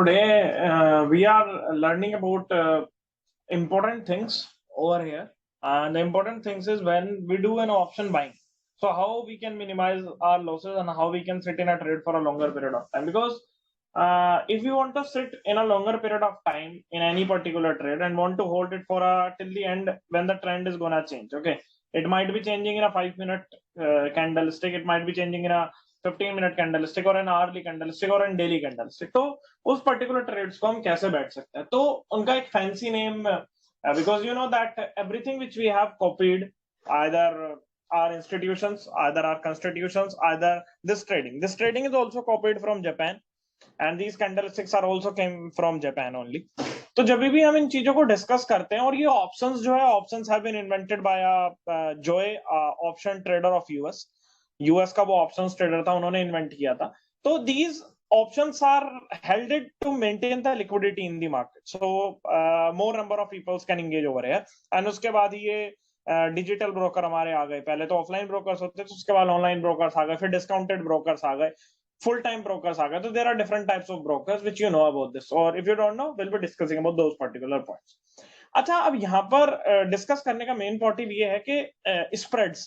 today we are learning about important things over here. And the important things is when we do an option buying. So how we can minimize our losses and how we can sit in a trade for a longer period of time. Because if you want to sit in a longer period of time in any particular trade and want to hold it for till the end when the trend is gonna change. Okay, it might be changing in a 5 minute candlestick. It might be changing in a 15 minute candlestick और N hourly candlestick और N daily candlestick, तो उस particular trades को हम कैसे बैठ सकते हैं? तो उनका एक fancy name, because you know that everything which we have copied, either our institutions, either our constitutions, either this trading is also copied from Japan, and these candlesticks are also came from Japan only. तो जब भी हम इन चीजों को discuss करते हैं, और ये ऑप्शंस जो है, options have been invented by Joe, option trader of US का वो ऑप्शंस ट्रेडर था, उन्होंने इन्वेंट किया था. तो these options are helded to maintain the liquidity in the market, so more number of peoples can engage over here. And उसके बाद ये डिजिटल ब्रोकर हमारे आ गए. पहले तो ऑफलाइन ब्रोकर्स होते थे, उसके बाद ऑनलाइन ब्रोकर्स आ गए, फिर डिस्काउंटेड ब्रोकर्स आ गए, full time brokers आ गए. तो there are different types of brokers which you know about this, or if you don't know, we'll be discussing about those particular points. अच्छा, अब यहाँ पर डिस्कस करने का मेन मोटिव ये है कि spreads.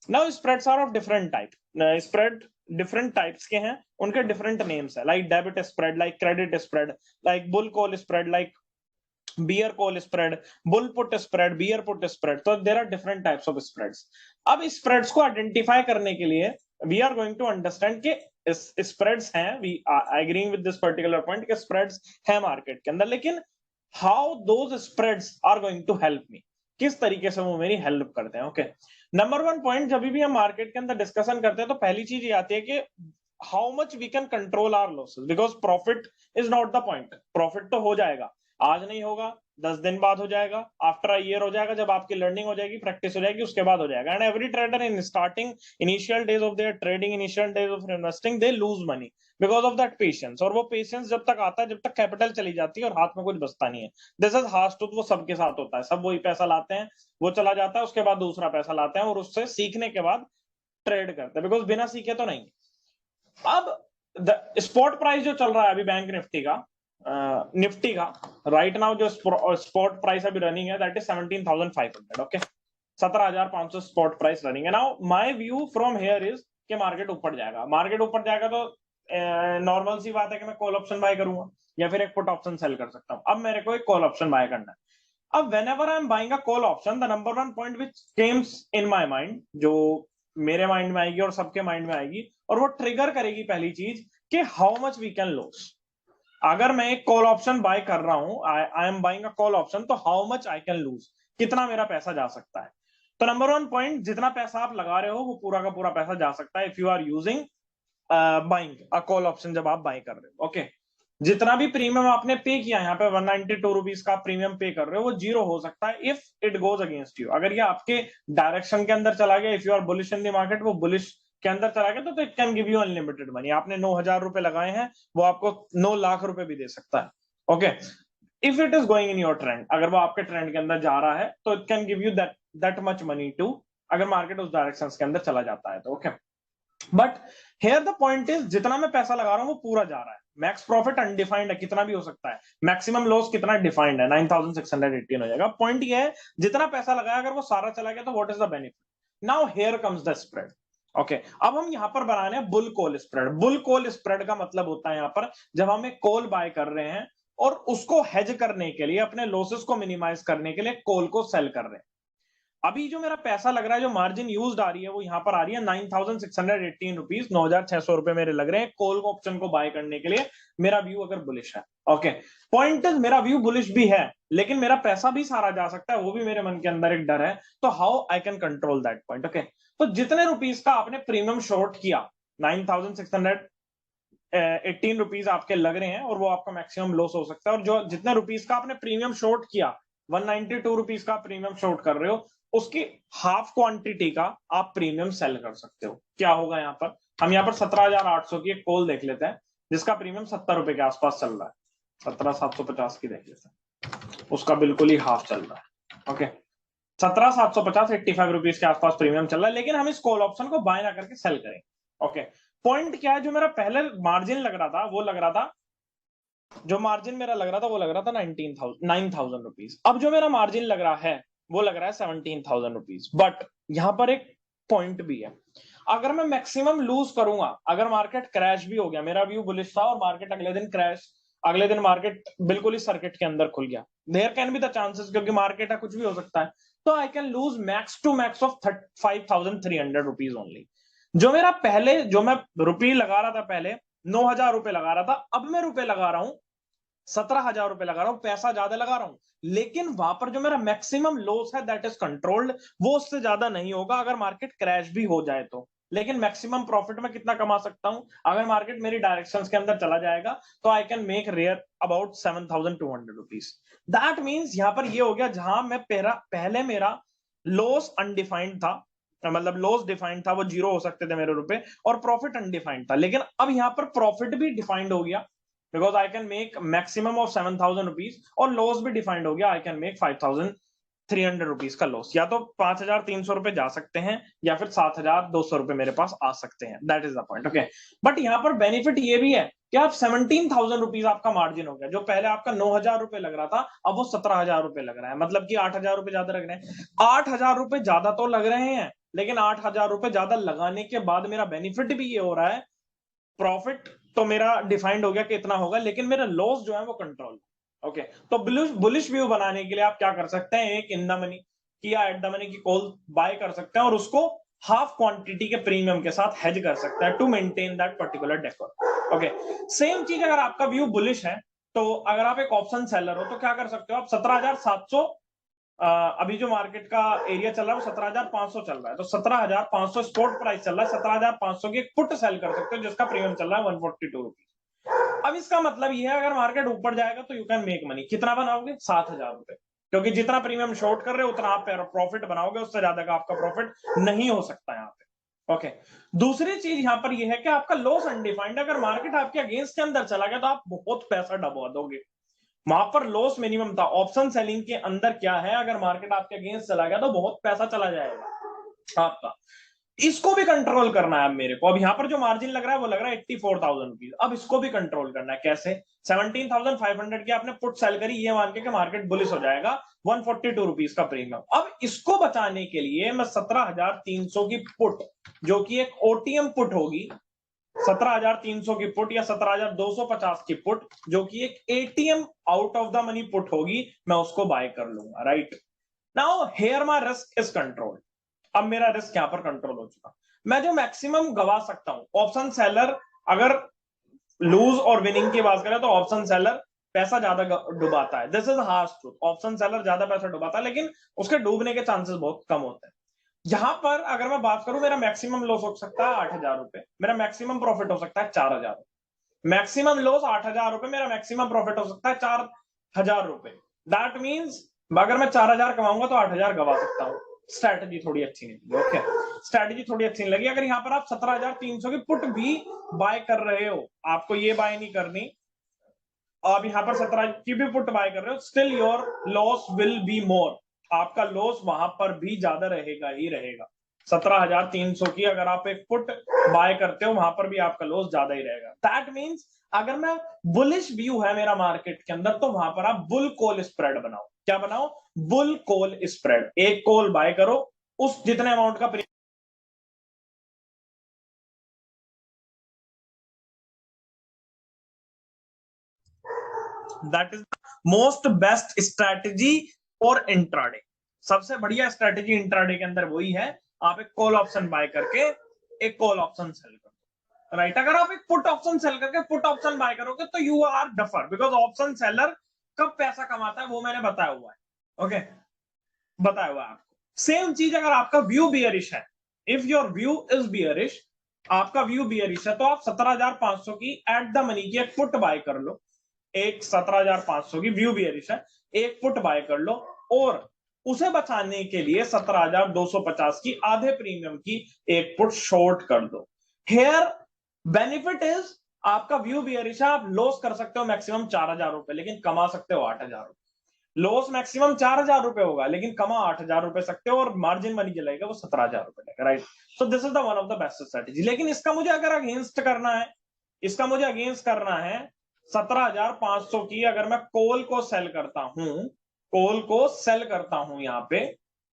Now spreads are of different type. Spread different types के हैं, उनके डिफरेंट नेम्स है, like debit spread, like credit spread, like bull call spread, like bear call spread, bull put spread, bear put spread. तो there are different types of spreads. अब spreads को identify करने के लिए we are going to understand कि spreads हैं. We are agreeing with this particular point कि spreads हैं मार्केट के अंदर, लेकिन how those spreads are going to help me, किस तरीके से वो मेरी हेल्प करते हैं. ओके, नंबर वन पॉइंट, जब भी हम मार्केट के अंदर डिस्कशन करते हैं तो पहली चीज ये आती है कि how much we can control our losses, because profit is not the point. Profit तो हो जाएगा, आज नहीं होगा, 10 दिन बाद हो जाएगा, आफ्टर अ ईयर हो जाएगा, जब आपकी लर्निंग हो जाएगी, प्रैक्टिस हो जाएगी, उसके बाद हो जाएगा. And every trader in starting initial days of their trading, initial days of investing, they lose money because of that patience. और वो पेशेंस जब तक आता है, जब तक कैपिटल चली जाती है और हाथ में कुछ बचता नहीं है. This is harsh truth. वो सबके साथ होता है, सब वही पैसा लाते हैं, वो चला जाता है, उसके बाद दूसरा पैसा लाते हैं और उससे सीखने के बाद ट्रेड करते हैं, बिकॉज बिना सीखे तो नहीं. अब स्पॉट प्राइस जो चल रहा है अभी बैंक निफ्टी का, निफ्टी का राइट नाउ जो स्पॉट प्राइस अभी रनिंग है, that is 17,500. Okay, 17,500 spot price running है. Now my view from here is कि मार्केट ऊपर जाएगा. मार्केट ऊपर जाएगा तो नॉर्मल सी बात है कि मैं कॉल ऑप्शन बाय करूंगा या फिर एक पुट ऑप्शन सेल कर सकता हूं. अब मेरे को एक कॉल ऑप्शन बाय करना है. अब whenever I am buying a call option, the number one point which comes in my mind, जो मेरे माइंड में आएगी और सबके माइंड में आएगी, और वो ट्रिगर करेगी पहली चीज कि how much we can loss. अगर मैं एक कॉल ऑप्शन बाय कर रहा हूं, I am buying a call option, तो how much I can lose, कितना मेरा पैसा जा सकता है. तो नंबर वन पॉइंट, जितना पैसा आप लगा रहे हो वो पूरा का पूरा पैसा जा सकता है if you are using buying a call option. जब आप बाय कर रहे हो, ओके, जितना भी प्रीमियम आपने पे किया, यहाँ पे 192 रुपीज का प्रीमियम पे कर रहे हो, वो जीरो हो सकता है if it goes against you. अगर ये आपके डायरेक्शन के अंदर चला गया, if you are bullish in the market, वो बुलिश के अंदर चला गया, तो it can give you unlimited money. आपने 9,000 रुपए लगाए हैं, वो आपको 9 लाख रुपए भी दे सकता है. Okay, if it is going in your trend, अगर वो आपके ट्रेंड के अंदर जा रहा है, तो it can give you that much money too, अगर मार्केट उस डायरेक्शन के अंदर चला जाता है तो. Okay, but here the point is, जितना मैं पैसा लगा रहा हूं वो पूरा जा रहा है. मैक्स प्रॉफिट अनडिफाइंड है, कितना भी हो सकता है. मैक्सिमम लॉस कितना डिफाइंड है, 9,618 हो जाएगा. पॉइंट ये है, जितना पैसा लगाया अगर वो सारा चला गया तो what is the benefit. Now here comes the spread. Okay, अब हम यहाँ पर बना रहे हैं bull call spread. Bull call spread का मतलब होता है यहाँ पर जब हम एक कॉल बाय कर रहे हैं और उसको हेज करने के लिए, अपने लॉसेस को मिनिमाइज करने के लिए कॉल को सेल कर रहे हैं. अभी जो मेरा पैसा लग रहा है, जो मार्जिन यूज आ रही है, वो यहाँ पर आ रही है 9,618 रुपीज, 9,600 रुपए मेरे लग रहे हैं कॉल ऑप्शन को बाय करने के लिए. मेरा व्यू अगर बुलिश है, ओके, पॉइंट इज मेरा व्यू बुलिश भी है, लेकिन मेरा पैसा भी सारा जा सकता है, वो भी मेरे मन के अंदर एक डर है. तो how I can control that point. Okay, तो जितने रुपीज का आपने प्रीमियम शॉर्ट किया, 9,618 रुपीज आपके लग रहे हैं, और वो आपका मैक्सिमम लॉस हो सकता है. और जो जितने रुपीज का आपने प्रीमियम शॉर्ट किया, 192 रुपीज का प्रीमियम शॉर्ट कर रहे हो, उसकी हाफ क्वांटिटी का आप प्रीमियम सेल कर सकते हो. क्या होगा यहाँ पर, हम यहाँ पर 17,800 की एक कॉल देख लेते हैं, जिसका प्रीमियम 70 रुपए के आसपास चल रहा है. 17,750 की देख लेते हैं, उसका बिल्कुल ही हाफ चल रहा है. ओके, 17,750, 85 रुपीज के आसपास प्रीमियम चल रहा है, लेकिन हम इस कॉल ऑप्शन को बाय ना करके सेल करें. ओके, पॉइंट क्या है, जो मेरा पहले मार्जिन लग रहा था, वो लग रहा था जो मार्जिन मेरा लग रहा था वो लग रहा था 9,000 रुपीज। अब जो मेरा मार्जिन लग रहा है वो लग रहा है 17,000 रुपीज। बट यहां पर एक पॉइंट भी है, अगर मैं मैक्सिमम लूज करूंगा, अगर मार्केट क्रैश भी हो गया, मेरा व्यू बुलिश था और मार्केट अगले दिन क्रैश, अगले दिन मार्केट बिल्कुल ही सर्किट के अंदर खुल गया, there can be the chances, क्योंकि मार्केट है कुछ भी हो सकता है, तो I can lose max to max of 5,300 rupees only. जो मेरा पहले, जो मैं रुपये लगा रहा था पहले, 9,000 रुपए लगा रहा था, अब मैं रुपए लगा रहा हूं 17,000 रुपए लगा रहा हूं, पैसा ज्यादा लगा रहा हूं, लेकिन वहां पर जो मेरा मैक्सिमम लॉस है दैट इज कंट्रोल्ड, वो उससे ज्यादा नहीं होगा अगर मार्केट क्रैश भी हो जाए तो। लेकिन मैक्सिमम प्रॉफिट में कितना कमा सकता हूं, अगर मार्केट मेरी डायरेक्शंस के अंदर चला जाएगा तो I can make rare about 7,200 rupees. That means यहां पर ये हो गया, जहां मैं पहले मेरा लॉस अनडिफाइंड था, मतलब लॉस डिफाइंड था, वो जीरो हो सकते थे मेरे रुपए, और प्रॉफिट अनडिफाइंड था, लेकिन अब यहां पर प्रॉफिट भी डिफाइंड हो गया, because I can make maximum of 7,000 rupees, और लॉस भी डिफाइंड हो गया, आई कैन मेक 5,300 रुपीज का लॉस। या तो 5,300 रुपए जा सकते हैं या फिर 7,200 रुपए मेरे पास आ सकते हैं, that is the point. Okay, but यहाँ पर बेनिफिट ये भी है कि आप 17,000 रुपीज आपका मार्जिन हो गया, जो पहले आपका 9,000 रुपए लग रहा था अब वो 17,000 रुपए लग रहा है, मतलब कि 8,000 रुपए ज्यादा लग रहे हैं। 8,000 रुपए ज्यादा तो लग रहे हैं, लेकिन 8,000 रुपए ज्यादा लगाने के बाद मेरा बेनिफिट भी ये हो रहा है, प्रॉफिट तो मेरा डिफाइंड हो गया कि इतना होगा, लेकिन मेरा लॉस जो है वो कंट्रोल। ओके, तो बुलिश व्यू बनाने के लिए आप क्या कर सकते हैं, एक इन द मनी की या एट द मनी की कॉल बाय कर सकते हैं और उसको हाफ क्वांटिटी के प्रीमियम के साथ हेज कर सकते हैं to maintain that particular decor. Okay, same चीज अगर आपका व्यू बुलिश है, तो अगर आप एक ऑप्शन सेलर हो तो क्या कर सकते हो आप, 17,700 अभी जो मार्केट का एरिया चल रहा है वो 17,500 चल रहा है, तो 17,500 स्पॉट प्राइस चल रहा है, 17,500 की एक पुट सेल कर सकते हो जिसका प्रीमियम चल रहा है 142 रुपीज। अब इसका मतलब ये है, अगर मार्केट ऊपर जाएगा तो यू कैन मेक मनी, कितना बनाओगे, 7,000 रुपए, क्योंकि जितना प्रीमियम शॉर्ट कर रहे हो उतना आप प्रॉफिट बनाओगे, उससे ज्यादा का आपका प्रॉफिट नहीं हो सकता यहाँ पे। ओके, दूसरी चीज यहां पर यह है कि आपका लॉस अनडिफाइंड, अगर मार्केट आपके अगेंस्ट के अंदर चला गया तो आप बहुत पैसा डबा दोगे, वहां पर लॉस मिनिमम था। ऑप्शन सेलिंग के अंदर क्या है, अगर मार्केट आपके अगेंस्ट चला गया तो बहुत पैसा चला जाएगा आपका, इसको भी कंट्रोल करना है अब मेरे को। अब यहाँ पर जो मार्जिन लग रहा है वो लग रहा है 84,000 रुपीज, अब इसको भी कंट्रोल करना है, कैसे, 17,500 की आपने पुट सेल करी ये मान के कि मार्केट बुलिश हो जाएगा, 142 रुपीज का प्रीमियम। अब इसको बचाने के लिए मैं 17,300 की पुट, जो कि एक ओटीएम पुट होगी, 17,300 की पुट या 17,250 की पुट, जो कि एक ATM out of the money put होगी, मैं उसको बाय कर लूंगा, right. Now here my risk is control, अब मेरा रिस्क यहां पर कंट्रोल हो चुका, मैं जो मैक्सिमम गवा सकता हूं, ऑप्शन सेलर अगर लूज और विनिंग की बात करें तो ऑप्शन सेलर पैसा ज्यादा डुबाता है, this is harsh truth, option seller ज्यादा पैसा डुबाता है, लेकिन उसके डूबने के चांसेस बहुत कम होते हैं। यहां पर अगर मैं बात करूं, मेरा मैक्सिमम लॉस हो सकता है 8,000 रुपए, मेरा मैक्सिमम प्रॉफिट हो सकता है 4,000, मैक्सिमम लॉस 8,000 रुपए, मेरा मैक्सिमम प्रॉफिट हो सकता है 4,000 रुपए। दैट मीन्स अगर मैं 4,000 कमाऊंगा तो 8,000 गवा सकता हूँ। स्ट्रैटेजी थोड़ी अच्छी नहीं लगी, ओके, स्ट्रैटेजी थोड़ी अच्छी नहीं लगी। अगर यहाँ पर आप 17,300 की पुट भी बाय कर रहे हो, आपको ये बाय नहीं करनी, आप यहाँ पर 17 की भी पुट बाय कर रहे हो, still your loss will be more, आपका लॉस वहां पर भी ज्यादा रहेगा ही रहेगा। 17,300 की अगर आप एक पुट बाय करते हो वहां पर भी आपका लॉस ज्यादा ही रहेगा। दैट मीन्स अगर मैं बुलिश व्यू है मेरा मार्केट के अंदर, तो वहां पर आप बुल कॉल स्प्रेड बनाओ, क्या बनाओ, बुल कॉल स्प्रेड, एक कॉल बाय करो, उस जितने अमाउंट का that is most best strategy for intraday. सबसे बढ़िया स्ट्रैटेजी इंट्राडे के अंदर वही है, आप एक कॉल ऑप्शन बाय करके एक कॉल ऑप्शन सेल करो, राइट। अगर आप एक पुट ऑप्शन सेल करके पुट ऑप्शन बाय करोगे तो you are duffer, because option seller कब पैसा कमाता है वो मैंने बताया हुआ है, ओके, बताया हुआ है आपको। सेम चीज अगर आपका व्यू बियरिश है, if your view is bearish, आपका व्यू बियरिश है, तो आप 17,500 की एट द मनी की एक पुट बाय कर लो, एक 17,500 की व्यू बियरिश है, एक पुट बाय कर लो, और उसे बचाने के लिए 17,250 की आधे प्रीमियम की एक पुट शॉर्ट कर दो। हेयर बेनिफिट इज आपका व्यू बियरिश है, आप लॉस कर सकते हो मैक्सिमम 4,000 रुपए, लेकिन कमा सकते हो 8,000 रुपए। लॉस मैक्सिमम 4,000 रुपए होगा, लेकिन कमा 8,000 रुपए सकते हो, और मार्जिन मनी जलेगा वो 17,000 रुपए लेगा, right. So this is the one of the best strategy. लेकिन इसका मुझे अगर अगेंस्ट करना है, इसका मुझे अगेंस्ट करना है 17,500 की अगर मैं कॉल को सेल करता हूं यहाँ पे,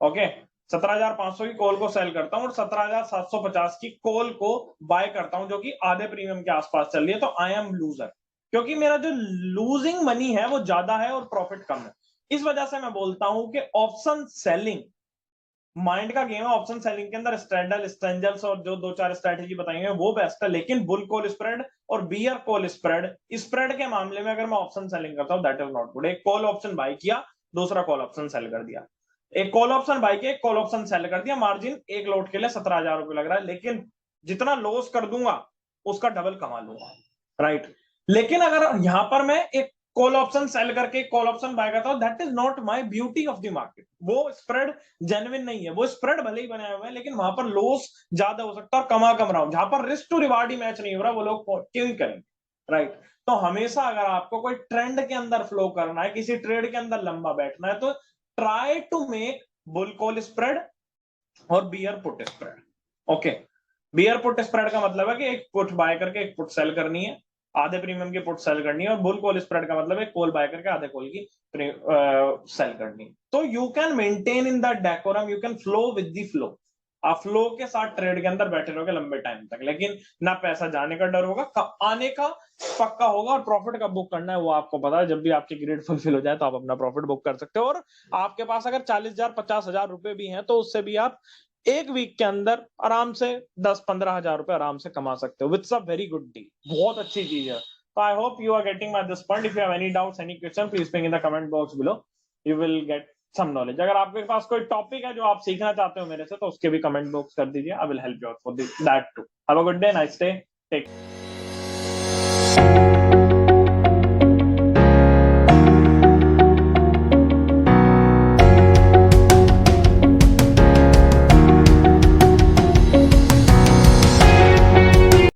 ओके, 17,500 की कॉल को सेल करता हूं और 17,750 की कॉल को बाय करता हूं, जो कि आधे प्रीमियम के आसपास चल रही है, तो आई एम लूजर, क्योंकि मेरा जो लूजिंग मनी है वो ज्यादा है और प्रॉफिट कम है। इस वजह से मैं बोलता हूं कि ऑप्शन सेलिंग माइंड का गेम है। ऑप्शन सेलिंग के अंदर स्ट्रेडल, स्ट्रेंजल्स और जो 2-4 स्ट्रेटेजी बताई है वो बेस्ट है, लेकिन बुल कॉल स्प्रेड और बियर कॉल स्प्रेड के मामले में अगर मैं ऑप्शन सेलिंग करता हूं, दैट इज नॉट गुड। एक कॉल ऑप्शन बाय किया, दूसरा कॉल ऑप्शन सेल कर दिया, एक कॉल ऑप्शन बाय किया, एक कॉल ऑप्शन सेल कर दिया, मार्जिन एक लॉट के लिए 17,000 रुपए लग रहा है, लेकिन जितना लॉस कर दूंगा उसका डबल कमा लूंगा, राइट। लेकिन अगर यहां पर मैं एक कॉल ऑप्शन सेल करके कॉल ऑप्शन बाय करता हूं, that is not my beauty of the market. वो स्प्रेड जेन्युइन नहीं है, वो स्प्रेड भले ही बनाए हुए हैं, लेकिन वहां पर लॉस ज्यादा हो सकता है और कम रहा हूं। जहां पर रिस्क टू रिवार्ड ही मैच नहीं हो रहा, वो लोग क्यों ही करेंगे, राइट। तो हमेशा अगर आपको कोई ट्रेंड के अंदर फ्लो करना है, किसी ट्रेड के अंदर लंबा बैठना है, तो try to make bull call spread और bear put spread. Okay, bear put spread का मतलब है कि एक पुट बाय करके एक पुट सेल करनी है, आधे प्रीमियम की पुट सेल करनी है, और बुल कॉल स्प्रेड का मतलब है कॉल बाय करके आधे कॉल की सेल करनी है। तो you can maintain in the decorum, you can flow with the flow. आप फ्लो के साथ ट्रेड के अंदर बैठे रहोगे लंबे टाइम तक, लेकिन ना पैसा जाने का डर होगा, आने का पक्का होगा, और प्रॉफिट कब बुक करना है वो आपको पता है। जब भी आपकी ग्रेड फुलफिल हो जाए तो आप अपना प्रॉफिट बुक कर सकते हो, और आपके पास अगर 40,000 50,000 रुपए भी हैं तो उससे भी आप एक वीक के अंदर आराम से 10-15 हजार रुपए आराम से कमा सकते हो, which a very good deal, बहुत अच्छी चीज है। तो I hope you are getting my this point. If you have any doubts, any question, please ping in the comment box below, you will get some knowledge. अगर आपके पास कोई topic है जो आप सीखना चाहते हो मेरे से, तो उसके भी कमेंट बॉक्स कर दीजिए, I will help you out for that too. Have a good day, nice day, take